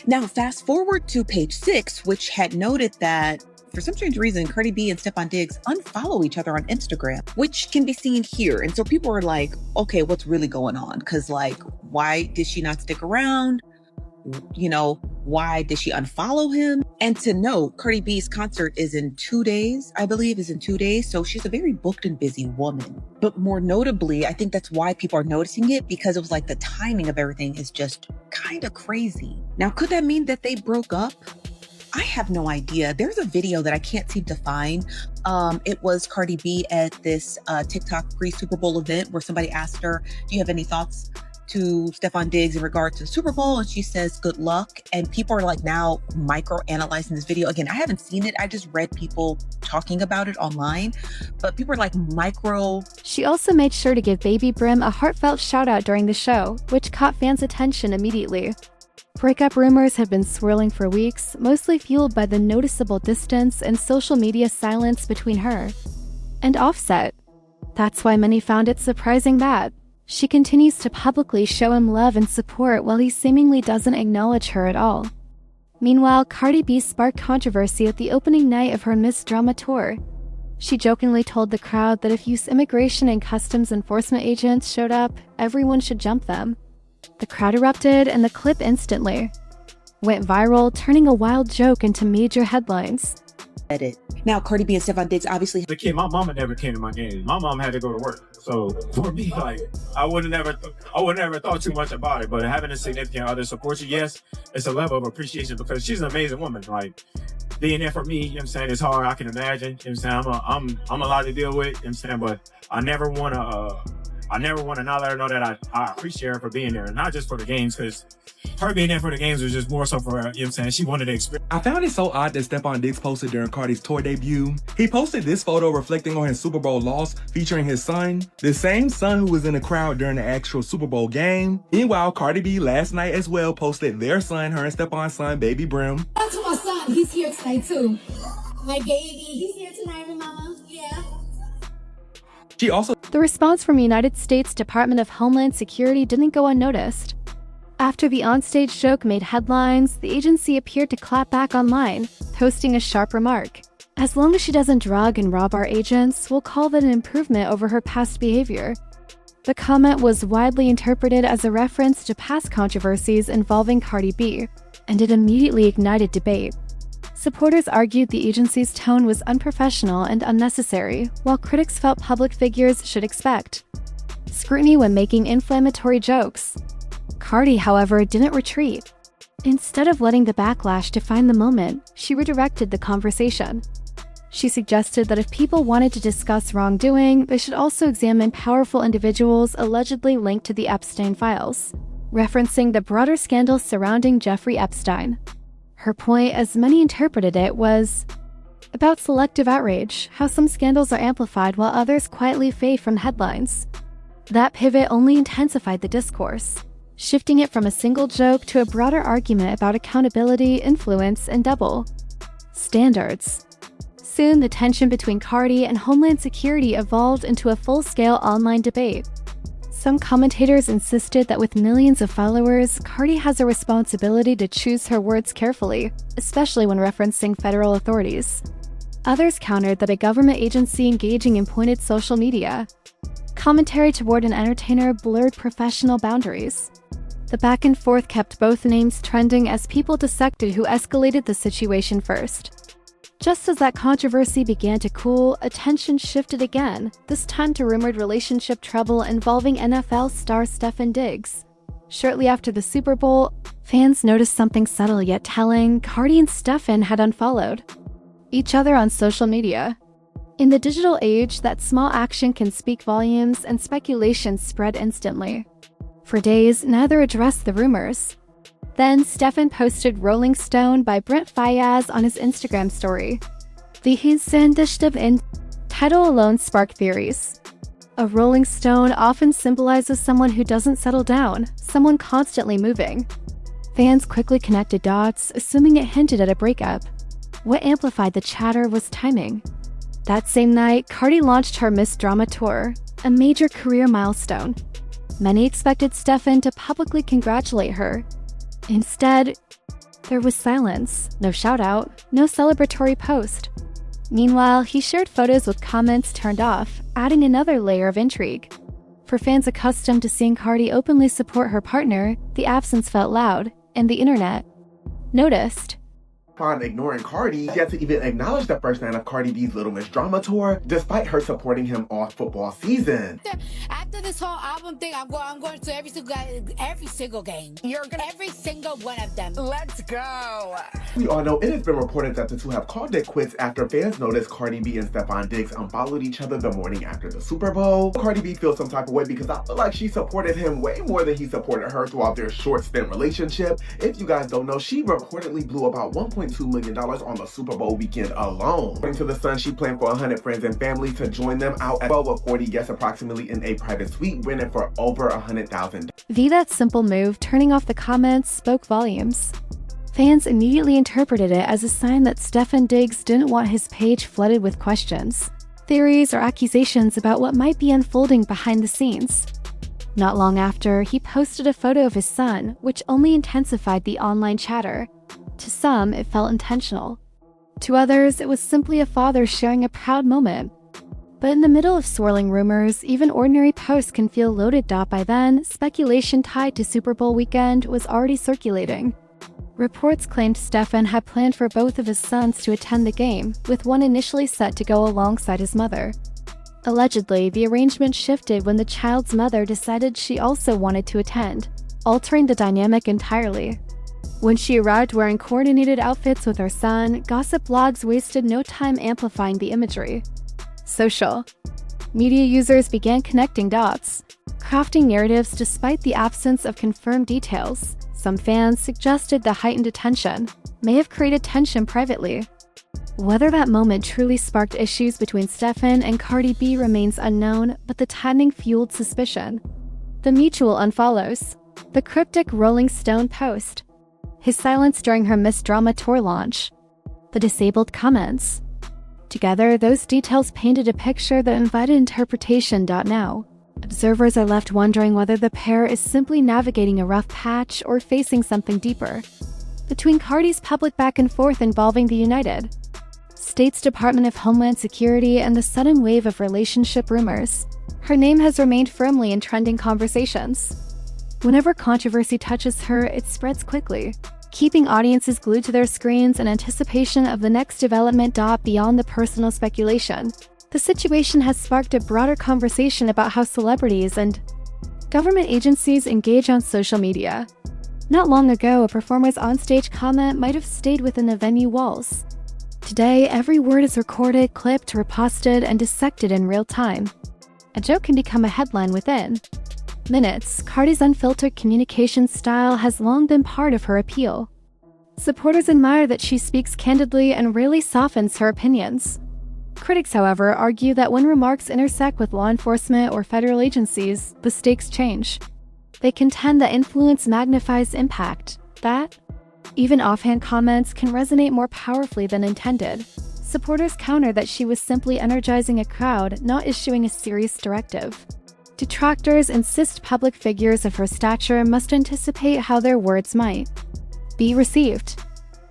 Now, fast forward to page 6, which had noted that for some strange reason, Cardi B and Stefon Diggs unfollow each other on Instagram, which can be seen here. And so people are like, okay, what's really going on? Because like, why did she not stick around? You know, why did she unfollow him? And to note, Cardi B's concert is in 2 days, I believe is in 2 days. So she's a very booked and busy woman. But more notably, I think that's why people are noticing it, because it was like the timing of everything is just kind of crazy. Now, could that mean that they broke up? I have no idea. There's a video that I can't seem to find. It was Cardi B at this TikTok pre-Super Bowl event where somebody asked her, do you have any thoughts to Stefon Diggs in regard to the Super Bowl? And she says, good luck. And people are like now micro-analyzing this video. Again, I haven't seen it. I just read people talking about it online. But people are like micro. She also made sure to give Baby Brim a heartfelt shout out during the show, which caught fans' attention immediately. Breakup rumors have been swirling for weeks, mostly fueled by the noticeable distance and social media silence between her and Offset. That's why many found it surprising that she continues to publicly show him love and support while he seemingly doesn't acknowledge her at all. Meanwhile, Cardi B sparked controversy at the opening night of her Miss Drama tour. She jokingly told the crowd that if U.S. Immigration and Customs Enforcement agents showed up, everyone should jump them. The crowd erupted, and the clip instantly went viral, turning a wild joke into major headlines. Edit. Now, Cardi B and Stefon Diggs obviously. The kid, my mama never came to my games. My mom had to go to work, so for me, like, I would never thought too much about it. But having a significant other support you, yes, it's a level of appreciation because she's an amazing woman. Like, being there for me, you know what I'm saying, it's hard. I can imagine. You know what I'm saying, I'm a lot to deal with. You know what I'm saying, but I never want to not let her know that I appreciate her for being there, not just for the games, because her being there for the games was just more so for her, you know what I'm saying? She wanted to experience. I found it so odd that Stefon Diggs posted during Cardi's tour debut. He posted this photo reflecting on his Super Bowl loss, featuring his son, the same son who was in the crowd during the actual Super Bowl game. Meanwhile, Cardi B last night as well posted their son, her and Stefon's son, Baby Brim. That's my son. He's here tonight too. My baby. He's here tonight, mama. Yeah. She also. The response from United States Department of Homeland Security didn't go unnoticed. After the onstage joke made headlines, the agency appeared to clap back online, posting a sharp remark. As long as she doesn't drug and rob our agents, we'll call that an improvement over her past behavior. The comment was widely interpreted as a reference to past controversies involving Cardi B, and it immediately ignited debate. Supporters argued the agency's tone was unprofessional and unnecessary, while critics felt public figures should expect scrutiny when making inflammatory jokes. Cardi, however, didn't retreat. Instead of letting the backlash define the moment, she redirected the conversation. She suggested that if people wanted to discuss wrongdoing, they should also examine powerful individuals allegedly linked to the Epstein files, referencing the broader scandal surrounding Jeffrey Epstein. Her point, as many interpreted it, was about selective outrage, how some scandals are amplified while others quietly fade from headlines. That pivot only intensified the discourse, shifting it from a single joke to a broader argument about accountability, influence, and double standards. Soon, the tension between Cardi and Homeland Security evolved into a full-scale online debate. Some commentators insisted that with millions of followers, Cardi has a responsibility to choose her words carefully, especially when referencing federal authorities. Others countered that a government agency engaging in pointed social media commentary toward an entertainer blurred professional boundaries. The back and forth kept both names trending as people dissected who escalated the situation first. Just as that controversy began to cool, attention shifted again, this time to rumored relationship trouble involving NFL star Stefon Diggs. Shortly after the Super Bowl, fans noticed something subtle yet telling: Cardi and Stefon had unfollowed each other on social media. In the digital age, that small action can speak volumes, and speculation spread instantly. For days, neither addressed the rumors. Then, Stefon posted Rolling Stone by Brent Faiyaz on his Instagram story. The Hizendishtiv title alone sparked theories. A Rolling Stone often symbolizes someone who doesn't settle down, someone constantly moving. Fans quickly connected dots, assuming it hinted at a breakup. What amplified the chatter was timing. That same night, Cardi launched her Miss Drama tour, a major career milestone. Many expected Stefon to publicly congratulate her. Instead, There was silence, no shout-out, no celebratory post. Meanwhile, he shared photos with comments turned off, adding another layer of intrigue. For fans accustomed to seeing Cardi openly support her partner, the absence felt loud, and the internet noticed. Upon ignoring Cardi, yet to even acknowledge the first night of Cardi B's Little Miss Drama tour, despite her supporting him all football season. After this whole album thing, I'm going to every single game. Every single one of them. Let's go. We all know it has been reported that the two have called it quits after fans noticed Cardi B and Stefon Diggs unfollowed each other the morning after the Super Bowl. Cardi B feels some type of way because I feel like she supported him way more than he supported her throughout their short stint relationship. If you guys don't know, she reportedly blew about $1.2 million on the Super Bowl weekend alone. According to The Sun, she planned for 100 friends and family to join them out as well, with 40 guests approximately in a private suite, rented for over $100,000. That simple move, turning off the comments, spoke volumes. Fans immediately interpreted it as a sign that Stefon Diggs didn't want his page flooded with questions, theories, or accusations about what might be unfolding behind the scenes. Not long after, he posted a photo of his son, which only intensified the online chatter. To some, it felt intentional. To others, it was simply a father sharing a proud moment. But in the middle of swirling rumors, even ordinary posts can feel loaded. By then, speculation tied to Super Bowl weekend was already circulating. Reports claimed Stefon had planned for both of his sons to attend the game, with one initially set to go alongside his mother. Allegedly, the arrangement shifted when the child's mother decided she also wanted to attend, altering the dynamic entirely. When she arrived wearing coordinated outfits with her son, gossip blogs wasted no time amplifying the imagery. Social media users began connecting dots, crafting narratives despite the absence of confirmed details. Some fans suggested the heightened attention may have created tension privately. Whether that moment truly sparked issues between Stefon and Cardi B remains unknown, but the timing fueled suspicion. The mutual unfollows, the cryptic Rolling Stone post, his silence during her Miss Drama tour launch, the disabled comments. Together, those details painted a picture that invited interpretation. Now, observers are left wondering whether the pair is simply navigating a rough patch or facing something deeper. Between Cardi's public back and forth involving the United States Department of Homeland Security and the sudden wave of relationship rumors, her name has remained firmly in trending conversations. Whenever controversy touches her, it spreads quickly, keeping audiences glued to their screens in anticipation of the next development. Beyond the personal speculation, the situation has sparked a broader conversation about how celebrities and government agencies engage on social media. Not long ago, a performer's onstage comment might have stayed within the venue walls. Today, every word is recorded, clipped, reposted, and dissected in real time. A joke can become a headline within minutes. Cardi's unfiltered communication style has long been part of her appeal. Supporters admire that she speaks candidly and rarely softens her opinions. Critics, however, argue that when remarks intersect with law enforcement or federal agencies, the stakes change. They contend that influence magnifies impact, that even offhand comments can resonate more powerfully than intended. Supporters counter that she was simply energizing a crowd, not issuing a serious directive. Detractors insist public figures of her stature must anticipate how their words might be received.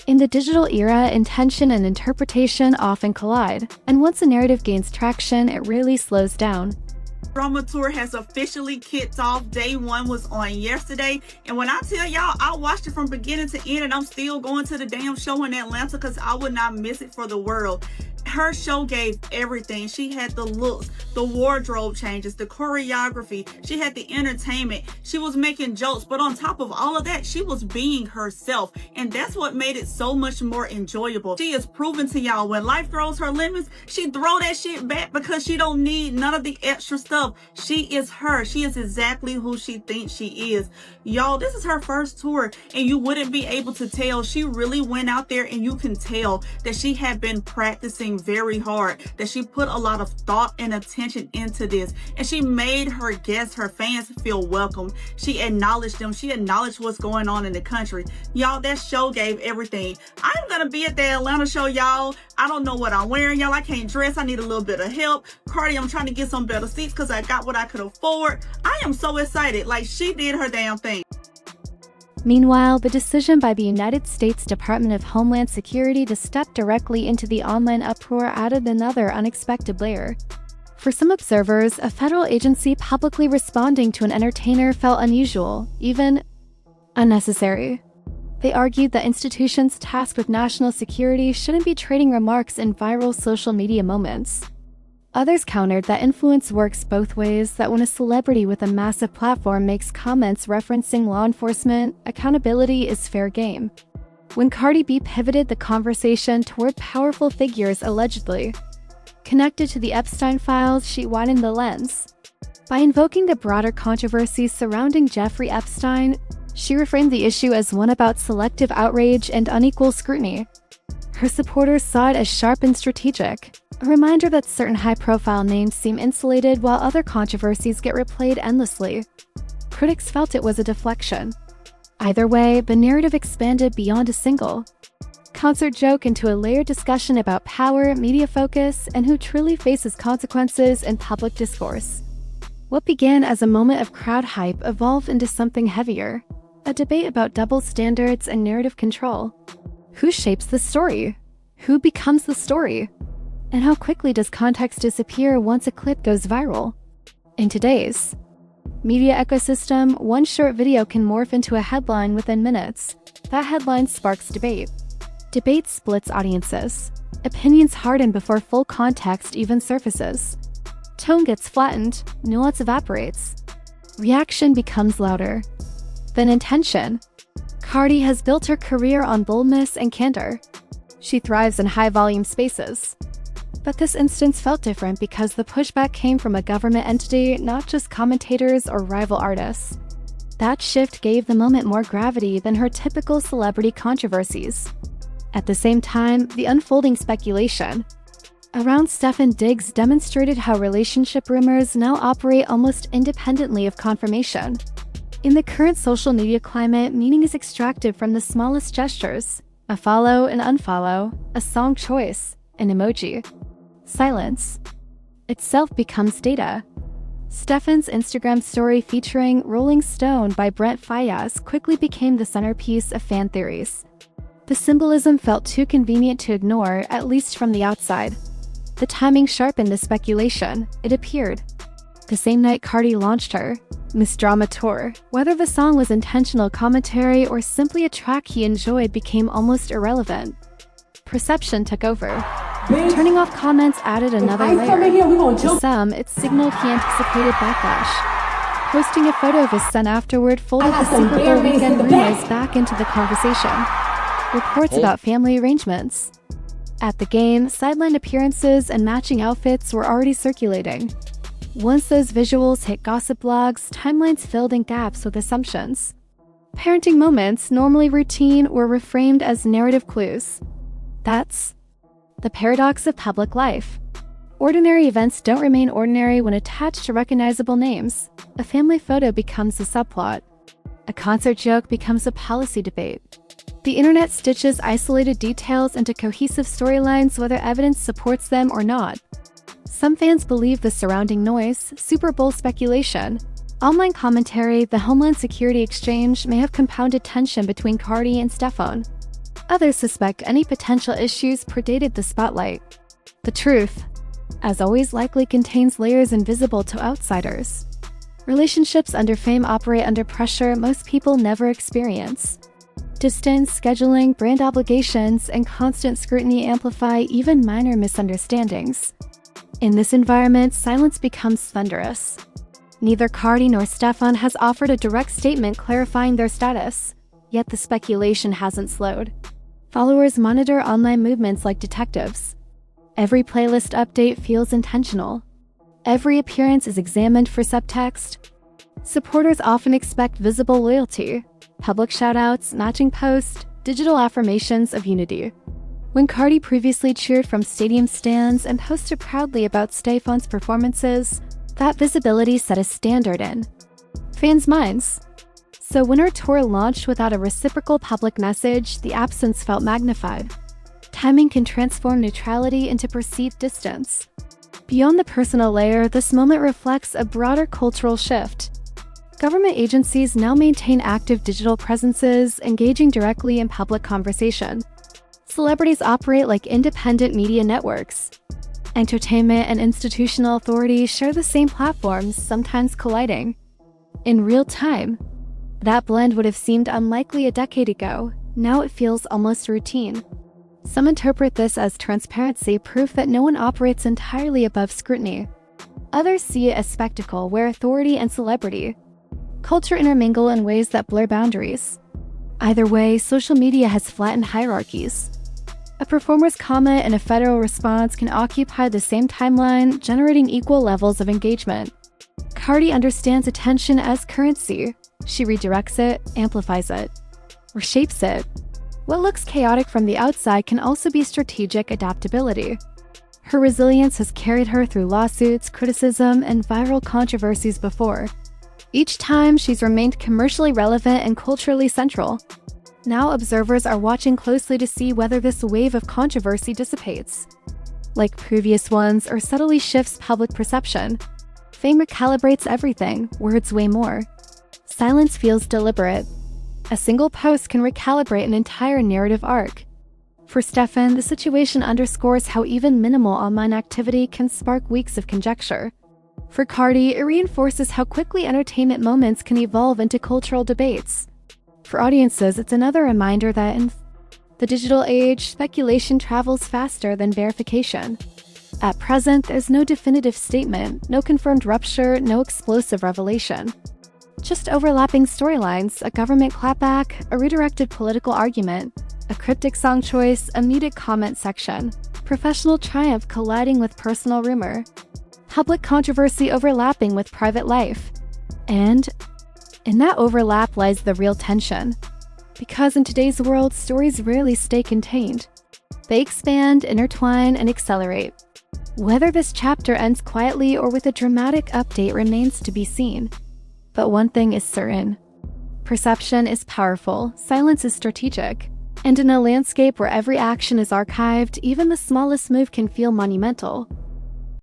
In the digital era, intention and interpretation often collide, and once a narrative gains traction, it rarely slows down. Drama tour has officially kicked off. Day one was on yesterday, and when I tell y'all, I watched it from beginning to end, and I'm still going to the damn show in Atlanta because I would not miss it for the world. Her show gave everything. She had the looks, the wardrobe changes, the choreography. She had the entertainment. She was making jokes, but on top of all of that, she was being herself, and that's what made it so much more enjoyable. She is proven to y'all when life throws her lemons, she throw that shit back because she don't need none of the extra stuff. She is her. She is exactly who she thinks she is. Y'all, this is her first tour, and you wouldn't be able to tell. She really went out there, and you can tell that she had been practicing very hard, that she put a lot of thought and attention into this, and she made her guests, her fans, feel welcome. She acknowledged them. She acknowledged what's going on in the country. Y'all, that show gave everything. I'm gonna be at the Atlanta show, y'all. I don't know what I'm wearing, y'all. I can't dress. I need a little bit of help. Cardi, I'm trying to get some better seats because I got what I could afford. I am so excited. Like, she did her damn thing. Meanwhile, the decision by the United States Department of Homeland Security to step directly into the online uproar added another unexpected layer. For some observers, a federal agency publicly responding to an entertainer felt unusual, even unnecessary. They argued that institutions tasked with national security shouldn't be trading remarks in viral social media moments. Others countered that influence works both ways, that when a celebrity with a massive platform makes comments referencing law enforcement, accountability is fair game. When Cardi B pivoted the conversation toward powerful figures allegedly connected to the Epstein files, she widened the lens. By invoking the broader controversy surrounding Jeffrey Epstein, she reframed the issue as one about selective outrage and unequal scrutiny. Her supporters saw it as sharp and strategic, a reminder that certain high-profile names seem insulated while other controversies get replayed endlessly. Critics felt it was a deflection. Either way, the narrative expanded beyond a single concert joke into a layered discussion about power, media focus, and who truly faces consequences in public discourse. What began as a moment of crowd hype evolved into something heavier, a debate about double standards and narrative control. Who shapes the story? Who becomes the story? And how quickly does context disappear once a clip goes viral? In today's media ecosystem, one short video can morph into a headline within minutes. That headline sparks debate. Debate splits audiences. Opinions harden before full context even surfaces. Tone gets flattened, nuance evaporates. Reaction becomes louder than intention. Cardi has built her career on boldness and candor. She thrives in high-volume spaces. But this instance felt different because the pushback came from a government entity, not just commentators or rival artists. That shift gave the moment more gravity than her typical celebrity controversies. At the same time, the unfolding speculation around Stefon Diggs demonstrated how relationship rumors now operate almost independently of confirmation. In the current social media climate, meaning is extracted from the smallest gestures: a follow and unfollow, a song choice, an emoji. Silence itself becomes data. Stefon's Instagram story featuring Rolling Stone by Brent Faiyaz quickly became the centerpiece of fan theories. The symbolism felt too convenient to ignore, at least from the outside. The timing sharpened the speculation. It appeared the same night Cardi launched her Miss Drama tour. Whether the song was intentional commentary or simply a track he enjoyed became almost irrelevant. Perception took over. Turning off comments added another layer. To some, it signaled he anticipated backlash. Posting a photo of his son afterward folded the Super Bowl weekend rumors back into the conversation. Reports about family arrangements at the game, sideline appearances, and matching outfits were already circulating. Once those visuals hit gossip blogs, timelines filled in gaps with assumptions. Parenting moments, normally routine, were reframed as narrative clues. That's the paradox of public life. Ordinary events don't remain ordinary when attached to recognizable names. A family photo becomes a subplot. A concert joke becomes a policy debate. The internet stitches isolated details into cohesive storylines whether evidence supports them or not. Some fans believe the surrounding noise, Super Bowl speculation, online commentary, the Homeland Security exchange may have compounded tension between Cardi and Stefon. Others suspect any potential issues predated the spotlight. The truth, as always, likely contains layers invisible to outsiders. Relationships under fame operate under pressure most people never experience. Distance, scheduling, brand obligations, and constant scrutiny amplify even minor misunderstandings. In this environment, silence becomes thunderous. Neither Cardi nor Stefon has offered a direct statement clarifying their status, yet the speculation hasn't slowed. Followers monitor online movements like detectives. Every playlist update feels intentional. Every appearance is examined for subtext. Supporters often expect visible loyalty, public shoutouts, matching posts, digital affirmations of unity. When Cardi previously cheered from stadium stands and posted proudly about Stefon's performances, that visibility set a standard in fans' minds. So when her tour launched without a reciprocal public message, the absence felt magnified. Timing can transform neutrality into perceived distance. Beyond the personal layer, this moment reflects a broader cultural shift. Government agencies now maintain active digital presences, engaging directly in public conversation. Celebrities operate like independent media networks. Entertainment and institutional authorities share the same platforms, sometimes colliding. In real time, that blend would have seemed unlikely a decade ago. Now it feels almost routine. Some interpret this as transparency, proof that no one operates entirely above scrutiny. Others see it as spectacle where authority and celebrity culture intermingle in ways that blur boundaries. Either way, social media has flattened hierarchies. A performer's comment and a federal response can occupy the same timeline, generating equal levels of engagement. Cardi understands attention as currency. She redirects it, amplifies it, or shapes it. What looks chaotic from the outside can also be strategic adaptability. Her resilience has carried her through lawsuits, criticism, and viral controversies before. Each time, she's remained commercially relevant and culturally central. Now observers are watching closely to see whether this wave of controversy dissipates. Like previous ones, or subtly shifts public perception. Fame recalibrates everything, words weigh more. Silence feels deliberate. A single post can recalibrate an entire narrative arc. For Stefon, the situation underscores how even minimal online activity can spark weeks of conjecture. For Cardi, it reinforces how quickly entertainment moments can evolve into cultural debates. For audiences, it's another reminder that in the digital age, speculation travels faster than verification. At present, there's no definitive statement, no confirmed rupture, no explosive revelation. Just overlapping storylines, a government clapback, a redirected political argument, a cryptic song choice, a muted comment section, professional triumph colliding with personal rumor, public controversy overlapping with private life. And in that overlap lies the real tension. Because in today's world, stories rarely stay contained. They expand, intertwine, and accelerate. Whether this chapter ends quietly or with a dramatic update remains to be seen. But one thing is certain. Perception is powerful, silence is strategic. And in a landscape where every action is archived, even the smallest move can feel monumental.